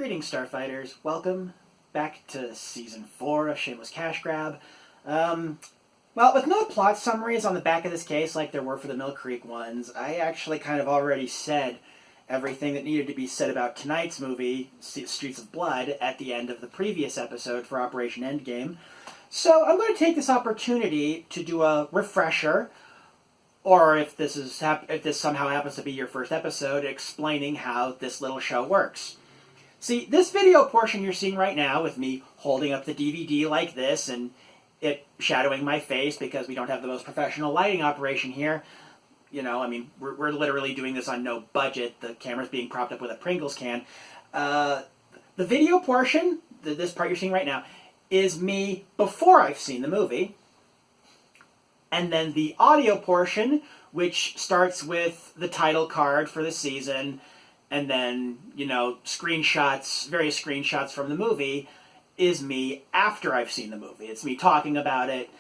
Greetings, Starfighters. Welcome back to Season 4 of Shameless Cashgrab. Well, with no plot summaries on the back of this case like there were for the Mill Creek ones, I actually kind of already said everything that needed to be said about tonight's movie, Streets of Blood, at the end of the previous episode for Operation Endgame. So I'm going to take this opportunity to do a refresher, or if this somehow happens to be your first episode, explaining how this little show works. See, this video portion you're seeing right now with me holding up the DVD like this and it shadowing my face because we don't have the most professional lighting operation here. You know, I mean, we're literally doing this on no budget. The camera's being propped up with a Pringles can. The video portion, this part you're seeing right now, is me before I've seen the movie. And then the audio portion, which starts with the title card for the season, and then, you know, various screenshots from the movie, is me after I've seen the movie. It's me talking about it.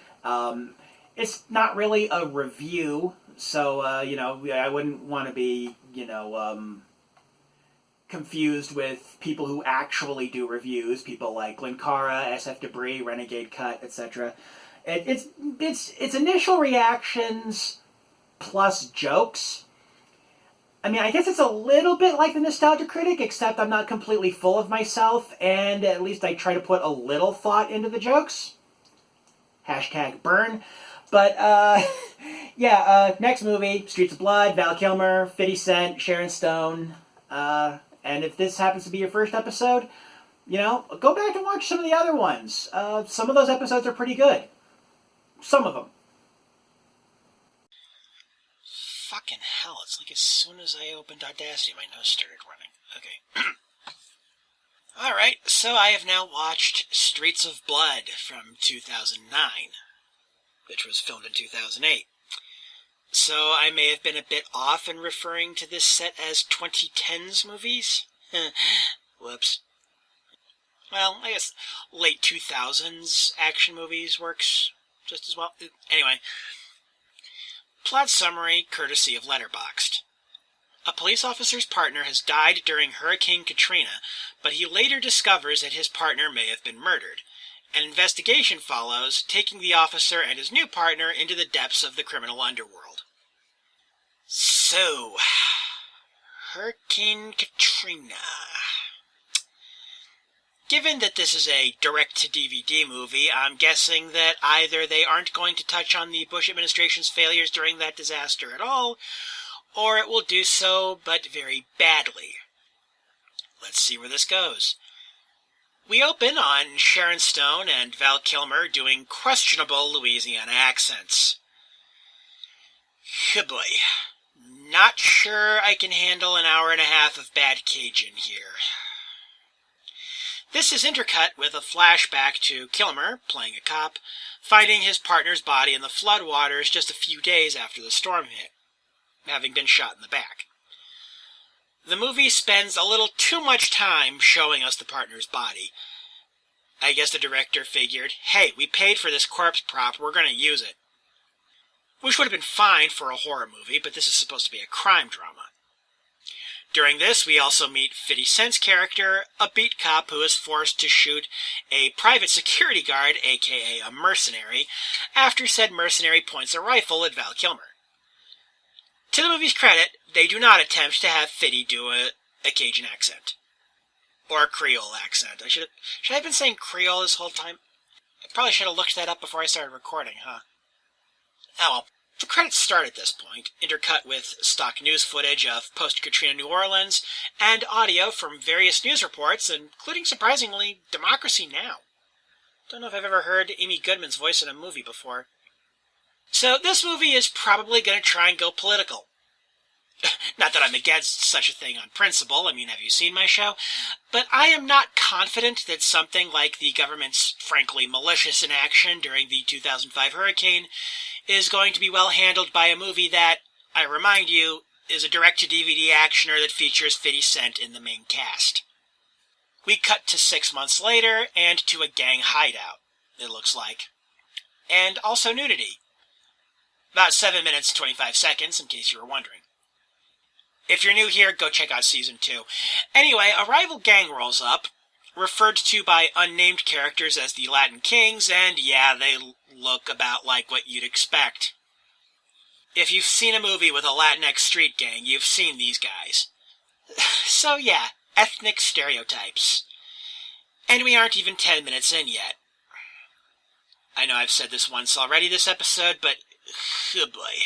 It's not really a review, so, you know, I wouldn't want to be, you know, confused with people who actually do reviews, people like Linkara, SF Debris, Renegade Cut, etc. It's initial reactions plus jokes. I mean, I guess it's a little bit like the Nostalgia Critic, except I'm not completely full of myself, and at least I try to put a little thought into the jokes. Hashtag burn. But, next movie, Streets of Blood, Val Kilmer, 50 Cent, Sharon Stone. And if this happens to be your first episode, you know, go back and watch some of the other ones. Some of those episodes are pretty good. Some of them. Fucking hell, it's like as soon as I opened Audacity, my nose started running. Okay. Alright, so I have now watched Streets of Blood from 2009, which was filmed in 2008. So I may have been a bit off in referring to this set as 2010s movies. Whoops. Well, I guess late 2000s action movies works just as well. Anyway. Plot summary courtesy of Letterboxd. A police officer's partner has died during Hurricane Katrina, but he later discovers that his partner may have been murdered. An investigation follows, taking the officer and his new partner into the depths of the criminal underworld. So, Hurricane Katrina. Given that this is a direct-to-DVD movie, I'm guessing that either they aren't going to touch on the Bush administration's failures during that disaster at all, or it will do so, but very badly. Let's see where this goes. We open on Sharon Stone and Val Kilmer doing questionable Louisiana accents. Oh boy. Not sure I can handle an hour and a half of bad Cajun here. This is intercut with a flashback to Kilmer, playing a cop, finding his partner's body in the floodwaters just a few days after the storm hit, having been shot in the back. The movie spends a little too much time showing us the partner's body. I guess the director figured, hey, we paid for this corpse prop, we're going to use it. Which would have been fine for a horror movie, but this is supposed to be a crime drama. During this, we also meet 50 Cent's character, a beat cop who is forced to shoot a private security guard, aka a mercenary, after said mercenary points a rifle at Val Kilmer. To the movie's credit, they do not attempt to have 50 do a Cajun accent. Or a Creole accent. Should I have been saying Creole this whole time? I probably should have looked that up before I started recording, huh? Oh well. The credits start at this point, intercut with stock news footage of post-Katrina New Orleans, and audio from various news reports, including, surprisingly, Democracy Now! Don't know if I've ever heard Amy Goodman's voice in a movie before. So this movie is probably going to try and go political. Not that I'm against such a thing on principle, I mean, have you seen my show? But I am not confident that something like the government's frankly malicious inaction during the 2005 hurricane is going to be well handled by a movie that, I remind you, is a direct-to-DVD actioner that features 50 Cent in the main cast. We cut to 6 months later, and to a gang hideout, it looks like. And also nudity. About 7 minutes 25 seconds, in case you were wondering. If you're new here, go check out Season 2. Anyway, a rival gang rolls up, referred to by unnamed characters as the Latin Kings, and yeah, they look about like what you'd expect. If you've seen a movie with a Latinx street gang, you've seen these guys. So yeah, ethnic stereotypes. And we aren't even 10 minutes in yet. I know I've said this once already this episode, but oh boy.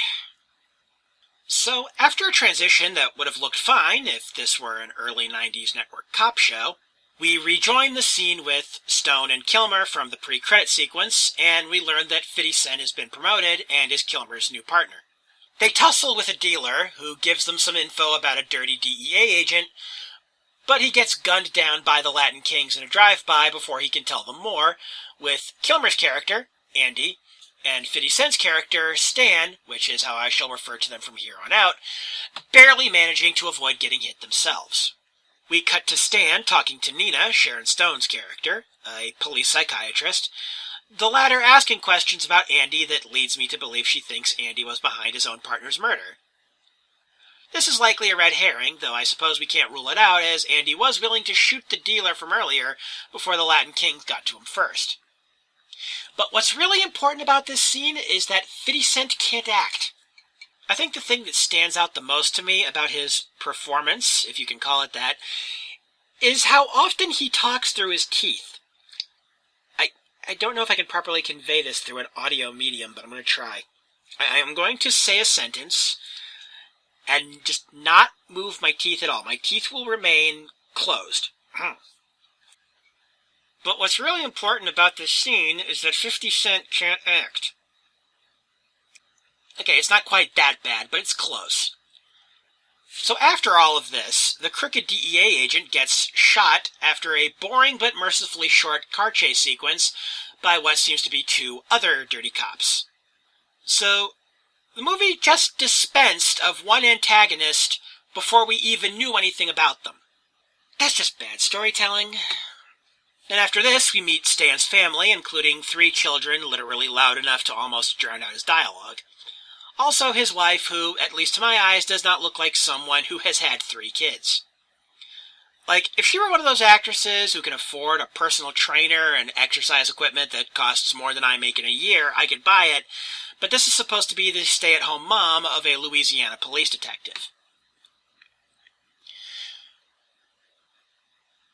So, after a transition that would have looked fine if this were an early 90s network cop show, we rejoin the scene with Stone and Kilmer from the pre-credit sequence, and we learn that 50 Cent has been promoted and is Kilmer's new partner. They tussle with a dealer who gives them some info about a dirty DEA agent, but he gets gunned down by the Latin Kings in a drive-by before he can tell them more, with Kilmer's character, Andy, and 50 Cent's character, Stan, which is how I shall refer to them from here on out, barely managing to avoid getting hit themselves. We cut to Stan talking to Nina, Sharon Stone's character, a police psychiatrist, the latter asking questions about Andy that leads me to believe she thinks Andy was behind his own partner's murder. This is likely a red herring, though I suppose we can't rule it out, as Andy was willing to shoot the dealer from earlier before the Latin Kings got to him first. But what's really important about this scene is that 50 Cent can't act. I think the thing that stands out the most to me about his performance, if you can call it that, is how often he talks through his teeth. I don't know if I can properly convey this through an audio medium, but I'm going to try. I am going to say a sentence and just not move my teeth at all. My teeth will remain closed. But what's really important about this scene is that 50 Cent can't act. Okay, it's not quite that bad, but it's close. So after all of this, the crooked DEA agent gets shot after a boring but mercifully short car chase sequence by what seems to be two other dirty cops. So the movie just dispensed of one antagonist before we even knew anything about them. That's just bad storytelling. And after this, we meet Stan's family, including 3 children literally loud enough to almost drown out his dialogue. Also his wife, who, at least to my eyes, does not look like someone who has had 3 kids. Like, if she were one of those actresses who can afford a personal trainer and exercise equipment that costs more than I make in a year, I could buy it, but this is supposed to be the stay-at-home mom of a Louisiana police detective.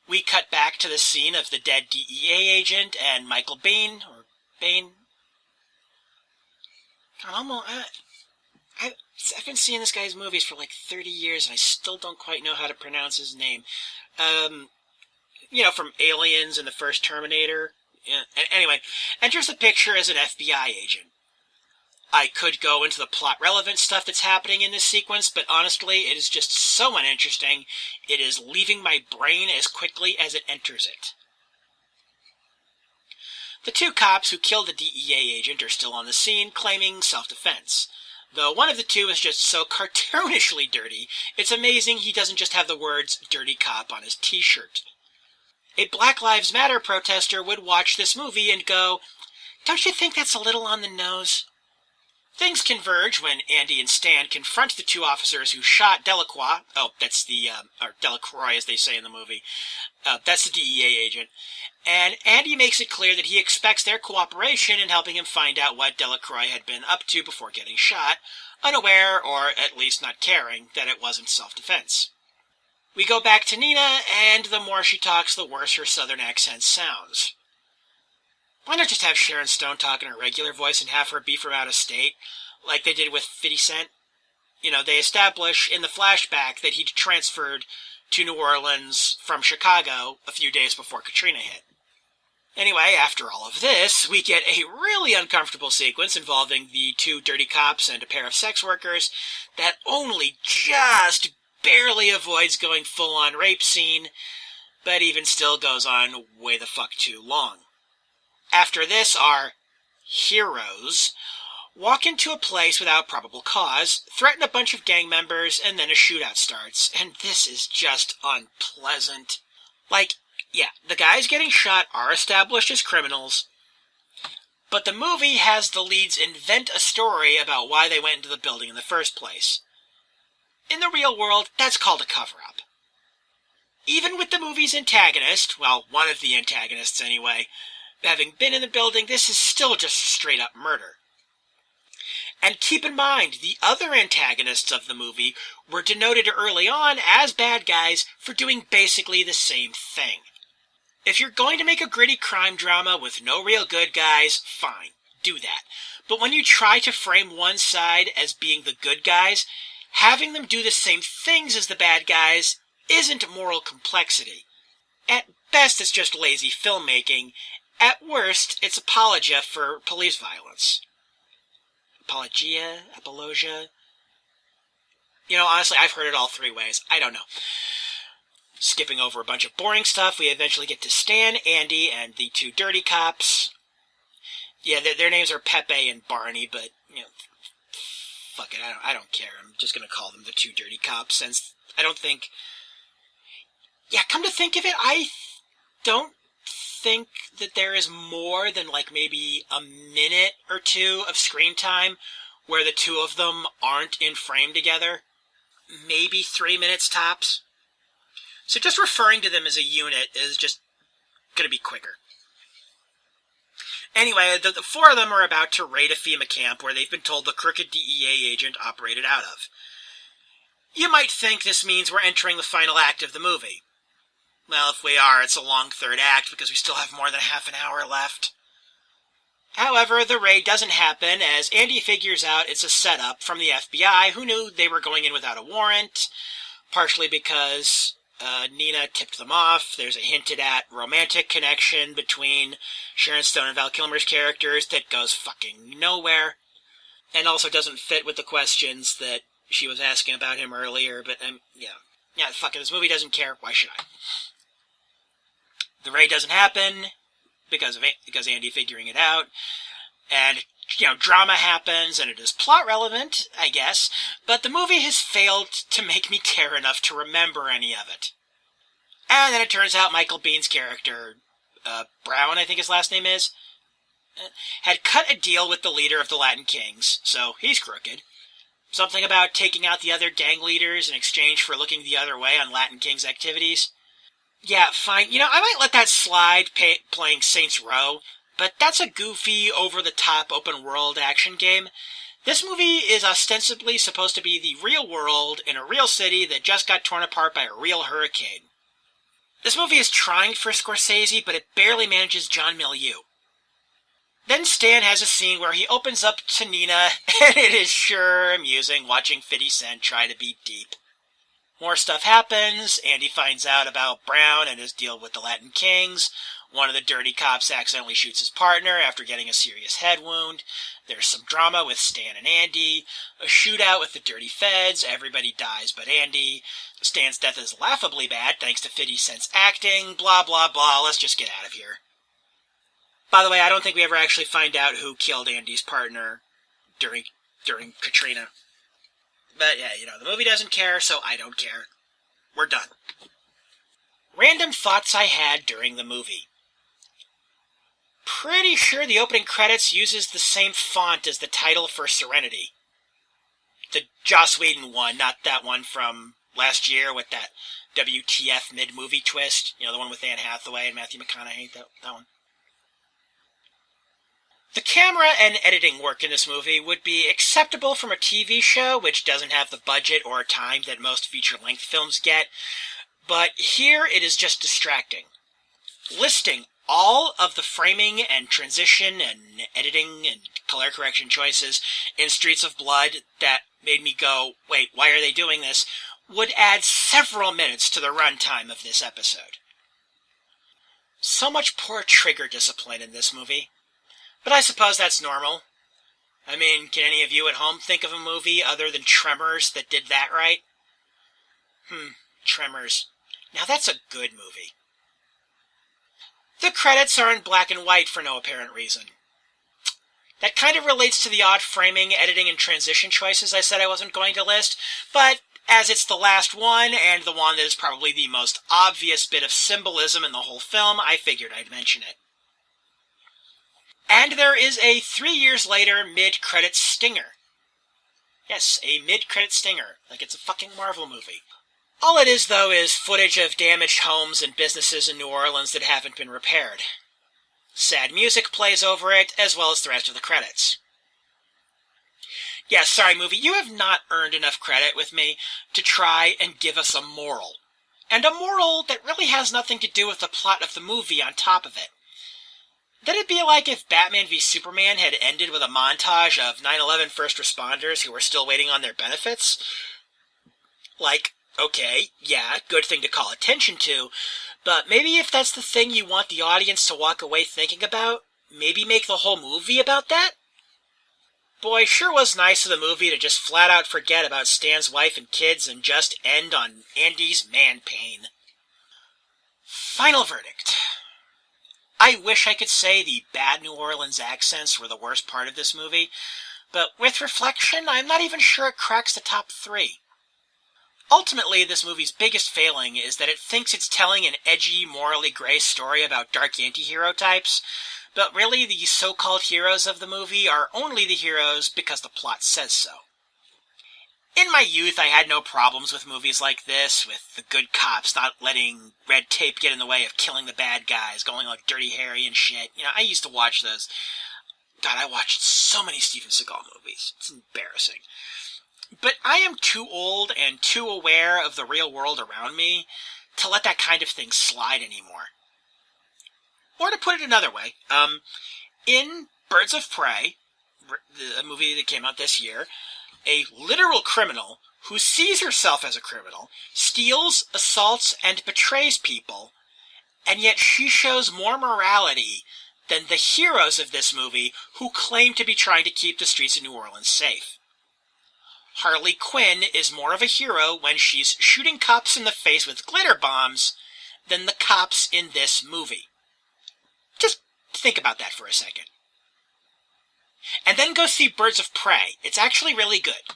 We cut back to the scene of the dead DEA agent and Michael Bain, or Bain. I've been seeing this guy's movies for like 30 years, and I still don't quite know how to pronounce his name. From Aliens and the first Terminator. Yeah. Anyway, enters the picture as an FBI agent. I could go into the plot-relevant stuff that's happening in this sequence, but honestly, it is just so uninteresting, it is leaving my brain as quickly as it enters it. The 2 cops who killed the DEA agent are still on the scene, claiming self-defense. Though one of the 2 is just so cartoonishly dirty, it's amazing he doesn't just have the words "dirty cop" on his t-shirt. A Black Lives Matter protester would watch this movie and go, "Don't you think that's a little on the nose?" Things converge when Andy and Stan confront the 2 officers who shot Delacroix. Oh, that's or Delacroix as they say in the movie. That's the DEA agent. And Andy makes it clear that he expects their cooperation in helping him find out what Delacroix had been up to before getting shot, unaware, or at least not caring, that it wasn't self-defense. We go back to Nina, and the more she talks, the worse her southern accent sounds. Why not just have Sharon Stone talk in her regular voice and have her be from out of state, like they did with 50 Cent? They establish in the flashback that he'd transferred to New Orleans from Chicago a few days before Katrina hit. Anyway, after all of this, we get a really uncomfortable sequence involving the 2 dirty cops and a pair of sex workers that only just barely avoids going full-on rape scene, but even still goes on way the fuck too long. After this, our heroes walk into a place without probable cause, threaten a bunch of gang members, and then a shootout starts, and this is just unpleasant. The guys getting shot are established as criminals, but the movie has the leads invent a story about why they went into the building in the first place. In the real world, that's called a cover-up. Even with the movie's antagonist, well, one of the antagonists anyway, having been in the building, this is still just straight-up murder. And keep in mind, the other antagonists of the movie were denoted early on as bad guys for doing basically the same thing. If you're going to make a gritty crime drama with no real good guys, fine, do that. But when you try to frame one side as being the good guys, having them do the same things as the bad guys isn't moral complexity. At best, it's just lazy filmmaking. At worst, it's apologia for police violence. Apologia? You know, honestly, I've heard it all three ways. I don't know. Skipping over a bunch of boring stuff, we eventually get to Stan, Andy, and the two dirty cops. Yeah, their names are Pepe and Barney, but, you know, fuck it, I don't care. I'm just gonna call them the two dirty cops, since I don't think... Yeah, come to think of it, I don't think that there is more than, like, maybe a minute or two of screen time where the two of them aren't in frame together. Maybe 3 minutes tops. So just referring to them as a unit is just going to be quicker. Anyway, the four of them are about to raid a FEMA camp where they've been told the crooked DEA agent operated out of. You might think this means we're entering the final act of the movie. Well, if we are, it's a long third act because we still have more than half an hour left. However, the raid doesn't happen as Andy figures out it's a setup from the FBI, who knew they were going in without a warrant, partially because Nina tipped them off. There's a hinted at romantic connection between Sharon Stone and Val Kilmer's characters that goes fucking nowhere, and also doesn't fit with the questions that she was asking about him earlier, but yeah, fuck it, this movie doesn't care, why should I? The raid doesn't happen because Andy figuring it out, and, you know, drama happens, and it is plot relevant, I guess, but the movie has failed to make me care enough to remember any of it. And then it turns out Michael Biehn's character, Brown, I think his last name is, had cut a deal with the leader of the Latin Kings, so he's crooked. Something about taking out the other gang leaders in exchange for looking the other way on Latin Kings' activities. Yeah, fine. You know, I might let that slide playing Saints Row, but that's a goofy, over-the-top open-world action game. This movie is ostensibly supposed to be the real world in a real city that just got torn apart by a real hurricane. This movie is trying for Scorsese, but it barely manages John Milieu. Then Stan has a scene where he opens up to Nina, and it is sure amusing watching 50 Cent try to be deep. More stuff happens. Andy finds out about Brown and his deal with the Latin Kings. One of the dirty cops accidentally shoots his partner after getting a serious head wound. There's some drama with Stan and Andy. A shootout with the dirty feds. Everybody dies but Andy. Stan's death is laughably bad thanks to 50 Cent's acting. Blah, blah, blah. Let's just get out of here. By the way, I don't think we ever actually find out who killed Andy's partner during Katrina. But yeah, you know, the movie doesn't care, so I don't care. We're done. Random thoughts I had during the movie. Pretty sure the opening credits uses the same font as the title for Serenity. The Joss Whedon one, not that one from last year with that WTF mid-movie twist. You know, the one with Anne Hathaway and Matthew McConaughey, that one. The camera and editing work in this movie would be acceptable from a TV show, which doesn't have the budget or time that most feature-length films get, but here it is just distracting. Listing all of the framing and transition and editing and color correction choices in Streets of Blood that made me go, wait, why are they doing this, would add several minutes to the runtime of this episode. So much poor trigger discipline in this movie. But I suppose that's normal. I mean, can any of you at home think of a movie other than Tremors that did that right? Tremors. Now that's a good movie. The credits are in black and white for no apparent reason. That kind of relates to the odd framing, editing, and transition choices I said I wasn't going to list, but as it's the last one, and the one that is probably the most obvious bit of symbolism in the whole film, I figured I'd mention it. And there is a 3 years later mid-credits stinger. Yes, a mid-credit stinger. like it's a fucking Marvel movie. All it is, though, is footage of damaged homes and businesses in New Orleans that haven't been repaired. Sad music plays over it, as well as the rest of the credits. Yeah, sorry, movie, you have not earned enough credit with me to try and give us a moral. And a moral that really has nothing to do with the plot of the movie on top of it. That'd be like if Batman v Superman had ended with a montage of 9/11 first responders who were still waiting on their benefits. Like, okay, yeah, good thing to call attention to, but maybe if that's the thing you want the audience to walk away thinking about, maybe make the whole movie about that? Boy, sure was nice of the movie to just flat out forget about Stan's wife and kids and just end on Andy's man pain. Final verdict. I wish I could say the bad New Orleans accents were the worst part of this movie, but with reflection, I'm not even sure it cracks the top 3. Ultimately, this movie's biggest failing is that it thinks it's telling an edgy, morally gray story about dark anti-hero types, but really the so-called heroes of the movie are only the heroes because the plot says so. In my youth, I had no problems with movies like this, with the good cops not letting red tape get in the way of killing the bad guys, going like Dirty Harry and shit. You know, I used to watch those. God, I watched so many Steven Seagal movies. It's embarrassing. But I am too old and too aware of the real world around me to let that kind of thing slide anymore. Or to put it another way, in Birds of Prey, the movie that came out this year, a literal criminal who sees herself as a criminal steals, assaults, and betrays people, and yet she shows more morality than the heroes of this movie who claim to be trying to keep the streets of New Orleans safe. Harley Quinn is more of a hero when she's shooting cops in the face with glitter bombs than the cops in this movie. Just think about that for a second. And then go see Birds of Prey. It's actually really good.